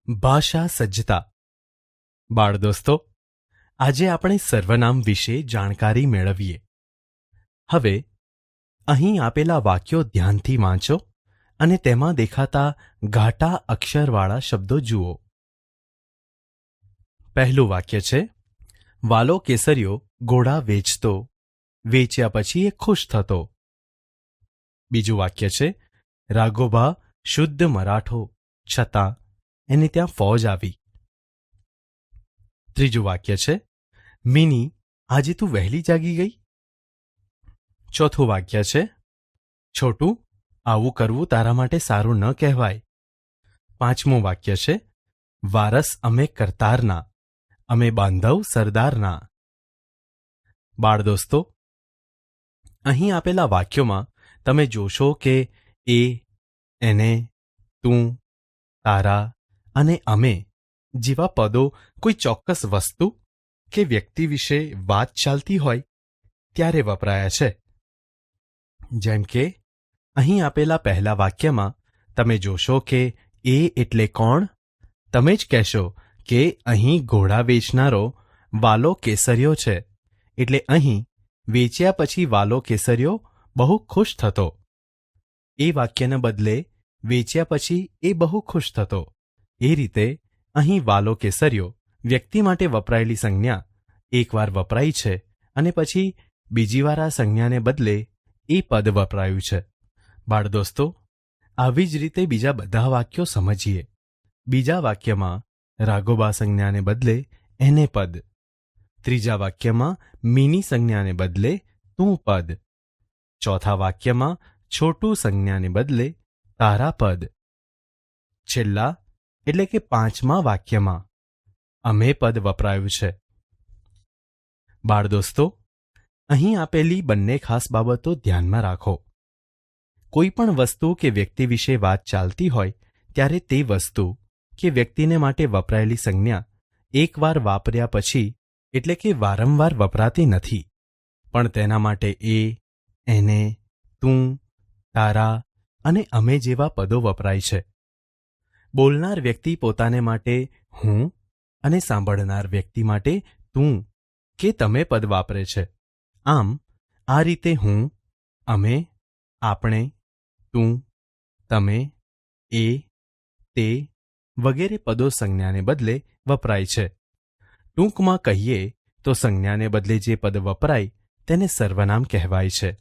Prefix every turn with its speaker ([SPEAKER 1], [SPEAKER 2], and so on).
[SPEAKER 1] ભાષા સજ્જતા. બાળ દોસ્તો, આજે આપણે સર્વનામ વિશે જાણકારી મેળવીએ. હવે અહીં આપેલા વાક્યો ધ્યાનથી વાંચો અને તેમાં દેખાતા ઘાટા અક્ષરવાળા શબ્દો જુઓ. પહેલું વાક્ય છે, વાલો કેસરીયો ઘોડા વેચતો, વેચ્યા પછી એ ખુશ થતો. બીજું વાક્ય છે, રાઘોબા શુદ્ધ મરાઠો, છતાં એને ત્યાં ફૌજ આવી. ત્રીજું વાક્ય છે, મિની આજે તું વહેલી જાગી ગઈ. ચોથું વાક્ય છે, છોટું આવું કરવું તારા માટે સારું ન કહેવાય. પાંચમું વાક્ય છે, વારસ અમે કરતારના, અમે બાંધવ સરદારના. બાળ દોસ્તો, અહીં આપેલા વાક્યોમાં તમે જોશો કે એ, એને, તું, તારા અને અમે જેવા પદો કોઈ ચોક્કસ વસ્તુ કે વ્યક્તિ વિશે વાત ચાલતી હોય ત્યારે વપરાયા છે. જેમ કે અહીં આપેલા પહેલા વાક્યમાં તમે જોશો કે એ એટલે કોણ? તમે જ કહેશો કે અહીં ઘોડા વેચનારો વાલો કેસરીયો છે, એટલે અહીં વેચ્યા પછી વાલો કેસરીયો બહુ ખુશ થતો. એ વાક્યને બદલે વેચ્યા પછી એ બહુ ખુશ થતો. એ રીતે અહીં વાલો કેસરીયો વ્યક્તિ માટે વપરાયેલી સંજ્ઞા એકવાર વપરાઈ છે અને પછી બીજી વાર આ સંજ્ઞાને બદલે એ પદ વપરાયું છે. બાળ દોસ્તો, આવી જ રીતે બીજા બધા વાક્યો સમજીએ. બીજા વાક્યમાં રાઘોબા સંજ્ઞાને બદલે એને પદ. ત્રીજા વાક્યમાં મિની સંજ્ઞાને બદલે તું પદ. ચોથા વાક્યમાં છોટું સંજ્ઞાને બદલે તારા પદ. છેલ્લા એટલે કે પાંચમા વાક્યમાં અમે પદ વપરાયું છે. બાળ દોસ્તો, અહીં આપેલી બંને ખાસ બાબતો ધ્યાનમાં રાખો. કોઈ પણ વસ્તુ કે વ્યક્તિ વિશે વાત ચાલતી હોય ત્યારે તે વસ્તુ કે વ્યક્તિને માટે વપરાયેલી સંજ્ઞા એકવાર વાપર્યા પછી એટલે કે વારંવાર વપરાતી નથી, પણ તેના માટે એ, એને, તું, તારા અને અમે જેવા પદો વપરાય છે. બોલનાર વ્યક્તિ પોતાને માટે હું અને સાંભળનાર વ્યક્તિ માટે તું કે તમે પદ વાપરે છે. આમ આ રીતે હું, અમે, આપણે, તું, તમે, એ, તે વગેરે પદો સંજ્ઞાને બદલે વપરાય છે. ટૂંકમાં કહીએ તો સંજ્ઞાને બદલે જે પદ વપરાય તેને સર્વનામ કહેવાય છે.